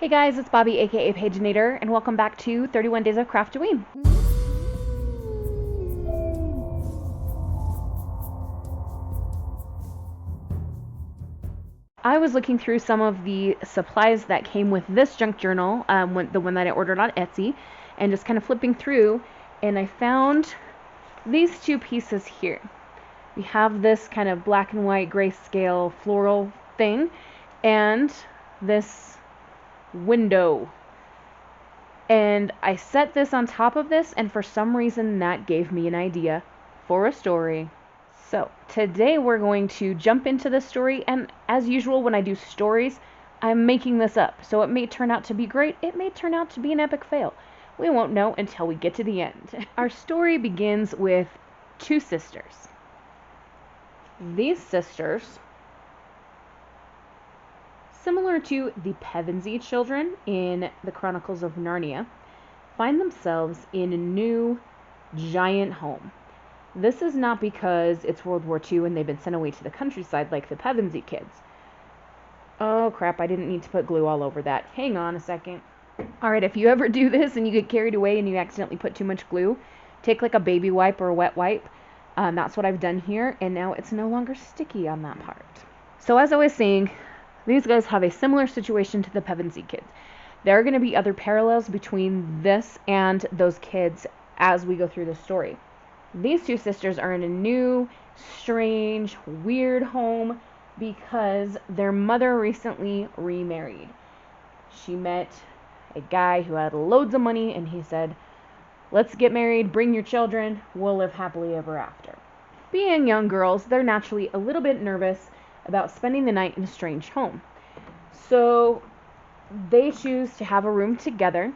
Hey guys, it's Bobi aka Paginator, and welcome back to 31 Days of Craftoween. I was looking through some of the supplies that came with this junk journal, the one that I ordered on Etsy, and just kind of flipping through, and I found these two pieces here. We have this kind of black and white grayscale floral thing, and this window. And I set this on top of this, and for some reason that gave me an idea for a story. So today we're going to jump into the story, and as usual when I do stories, I'm making this up. So it may turn out to be great, it may turn out to be an epic fail. We won't know until we get to the end. Our story begins with two sisters. These sisters, similar to the Pevensey children in the Chronicles of Narnia, find themselves in a new giant home. This is not because it's World War II and they've been sent away to the countryside like the Pevensey kids. Oh crap, I didn't need to put glue all over that. Hang on a second. Alright, if you ever do this and you get carried away and you accidentally put too much glue, take like a baby wipe or a wet wipe. That's what I've done here, and now it's no longer sticky on that part. So as I was saying, these guys have a similar situation to the Pevensey kids. There are going to be other parallels between this and those kids as we go through the story. These two sisters are in a new, strange, weird home because their mother recently remarried. She met a guy who had loads of money, and he said, "Let's get married, bring your children, we'll live happily ever after." Being young girls, they're naturally a little bit nervous about spending the night in a strange home. So they choose to have a room together,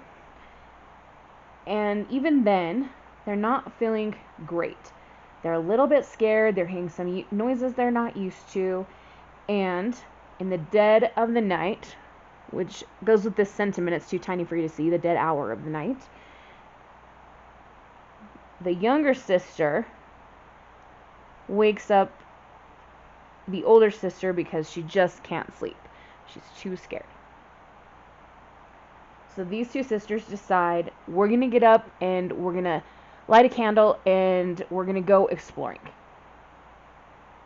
and even then, they're not feeling great. They're a little bit scared, they're hearing some noises they're not used to, and in the dead of the night, which goes with this sentiment, it's too tiny for you to see, the dead hour of the night, the younger sister wakes up the older sister because she just can't sleep. She's too scared. So these two sisters decide, we're going to get up and we're going to light a candle and we're going to go exploring.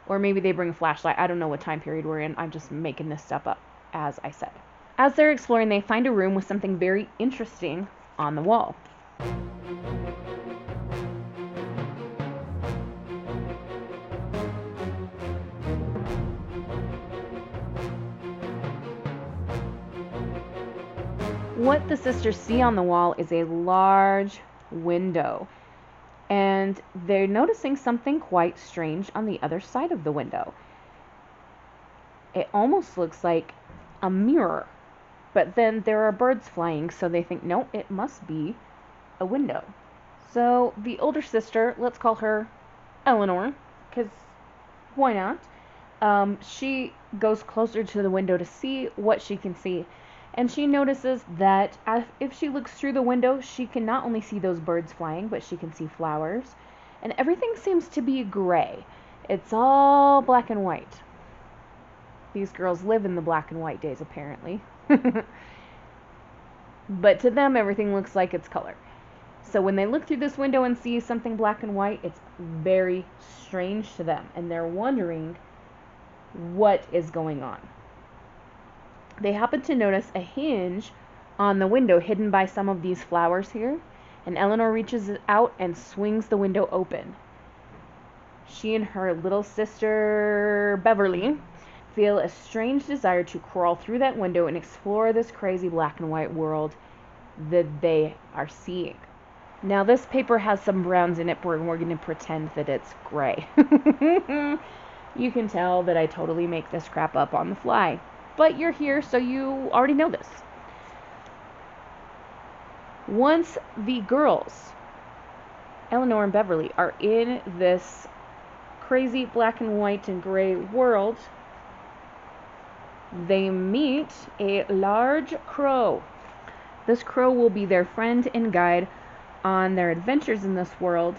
Or maybe they bring a flashlight. I don't know what time period we're in. I'm just making this stuff up, as I said. As they're exploring, they find a room with something very interesting on the wall. What the sisters see on the wall is a large window, and they're noticing something quite strange on the other side of the window. It almost looks like a mirror, but then there are birds flying, so they think, no, it must be a window. So the older sister, let's call her Eleanor, because why not? She goes closer to the window to see what she can see. And she notices that if she looks through the window, she can not only see those birds flying, but she can see flowers. And everything seems to be gray. It's all black and white. These girls live in the black and white days, apparently. But to them, everything looks like it's color. So when they look through this window and see something black and white, it's very strange to them. And they're wondering what is going on. They happen to notice a hinge on the window hidden by some of these flowers here, and Eleanor reaches out and swings the window open. She and her little sister Beverly feel a strange desire to crawl through that window and explore this crazy black and white world that they are seeing. Now this paper has some browns in it, but we're going to pretend that it's gray. You can tell that I totally make this crap up on the fly. But you're here, so you already know this. Once the girls, Eleanor and Beverly, are in this crazy black and white and gray world, they meet a large crow. This crow will be their friend and guide on their adventures in this world,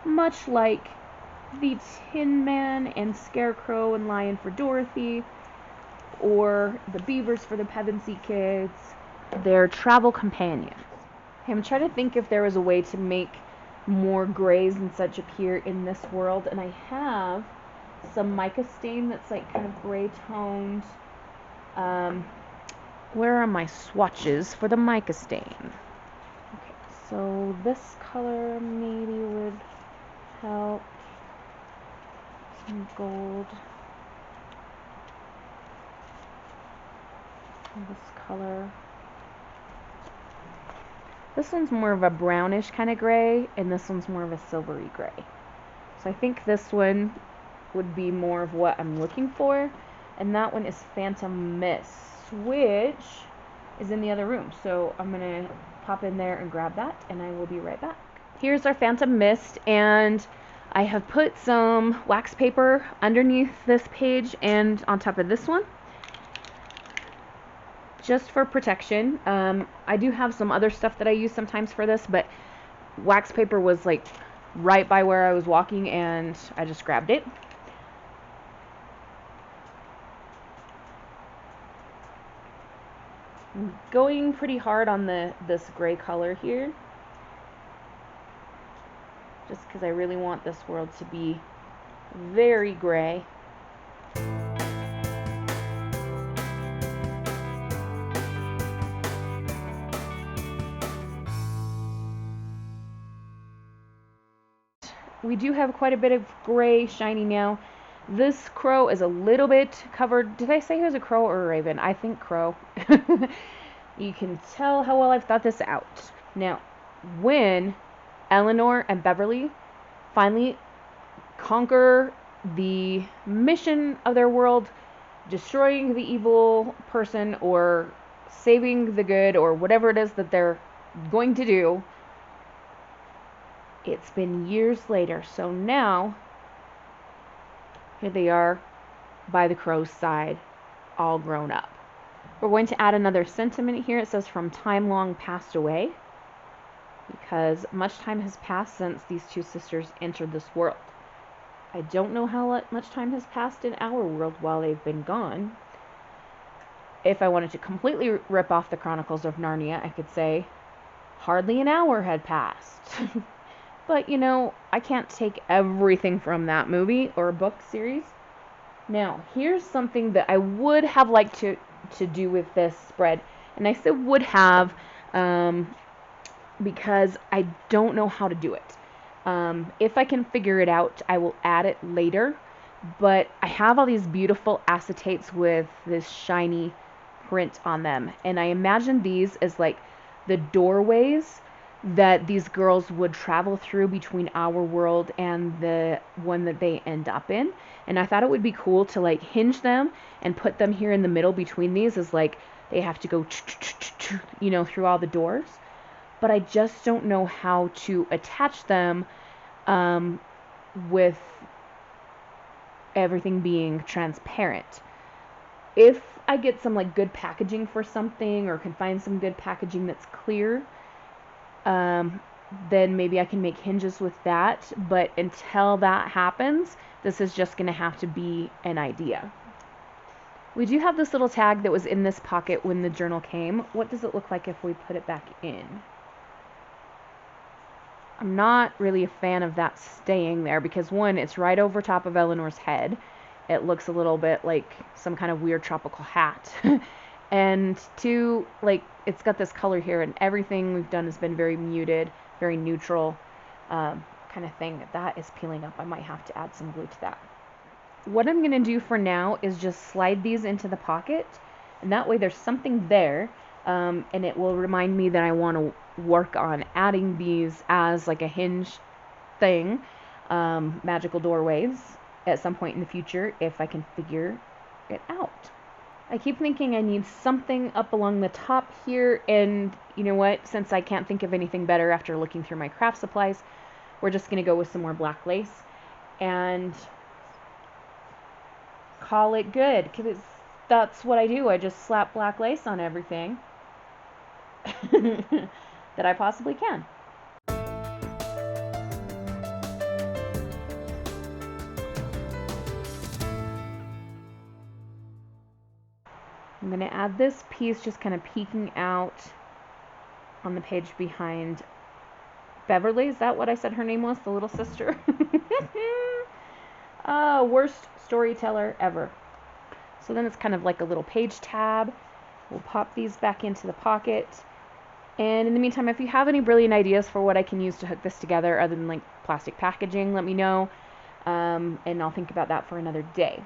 much like the Tin Man and Scarecrow and Lion for Dorothy. or the beavers for the Pevensey kids. They're travel companions. I'm trying to think if there was a way to make more grays and such appear in this world, and I have some mica stain that's like kind of gray toned. Where are my swatches for the mica stain? Okay, so this color maybe would help. Some gold. And this color. This one's more of a brownish kind of gray, and this one's more of a silvery gray. So I think this one would be more of what I'm looking for, and that one is Phantom Mist, which is in the other room. So I'm gonna pop in there and grab that, and I will be right back. Here's our Phantom Mist, and I have put some wax paper underneath this page and on top of this one, just for protection. I do have some other stuff that I use sometimes for this, but wax paper was like right by where I was walking, and I just grabbed it. I'm going pretty hard on this gray color here, just because I really want this world to be very gray. We do have quite a bit of gray shiny now. This crow is a little bit covered. Did I say he was a crow or a raven? I think crow. You can tell how well I've thought this out. Now, when Eleanor and Beverly finally conquer the mission of their world, destroying the evil person or saving the good or whatever it is that they're going to do, it's been years later. So now, here they are by the crow's side, all grown up. We're going to add another sentiment here. It says, from time long passed away, because much time has passed since these two sisters entered this world. I don't know how much time has passed in our world while they've been gone. If I wanted to completely rip off the Chronicles of Narnia, I could say hardly an hour had passed. But, you know, I can't take everything from that movie or book series. Now, here's something that I would have liked to do with this spread. And I said would have because I don't know how to do it. If I can figure it out, I will add it later. But I have all these beautiful acetates with this shiny print on them. And I imagine these as like the doorways that these girls would travel through between our world and the one that they end up in. And I thought it would be cool to like hinge them and put them here in the middle between these, as like they have to go you know, through all the doors. But I just don't know how to attach them with everything being transparent. If I get some like good packaging for something, or can find some good packaging that's clear, then maybe I can make hinges with that. But until that happens, this is just going to have to be an idea. We do have this little tag that was in this pocket when the journal came. What does it look like if we put it back in? I'm not really a fan of that staying there, because one, it's right over top of Eleanor's head. It looks a little bit like some kind of weird tropical hat. And two, like, it's got this color here, and everything we've done has been very muted, very neutral kind of thing. That is peeling up. I might have to add some glue to that. What I'm going to do for now is just slide these into the pocket, and that way there's something there, and it will remind me that I want to work on adding these as like a hinge thing, magical doorways, at some point in the future if I can figure it out. I keep thinking I need something up along the top here, and you know what, since I can't think of anything better after looking through my craft supplies, we're just going to go with some more black lace and call it good, because that's what I do. I just slap black lace on everything that I possibly can. going to add this piece just kind of peeking out on the page behind Beverly. Is that what I said her name was? The little sister? Worst storyteller ever. So then it's kind of like a little page tab. We'll pop these back into the pocket. And in the meantime, if you have any brilliant ideas for what I can use to hook this together other than like plastic packaging, let me know. And I'll think about that for another day.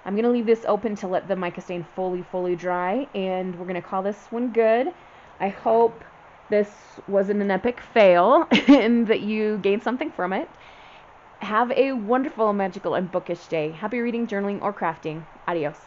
I'm going to leave this open to let the mica stain fully dry, and we're going to call this one good. I hope this wasn't an epic fail and that you gained something from it. Have a wonderful, magical, and bookish day. Happy reading, journaling, or crafting. Adios.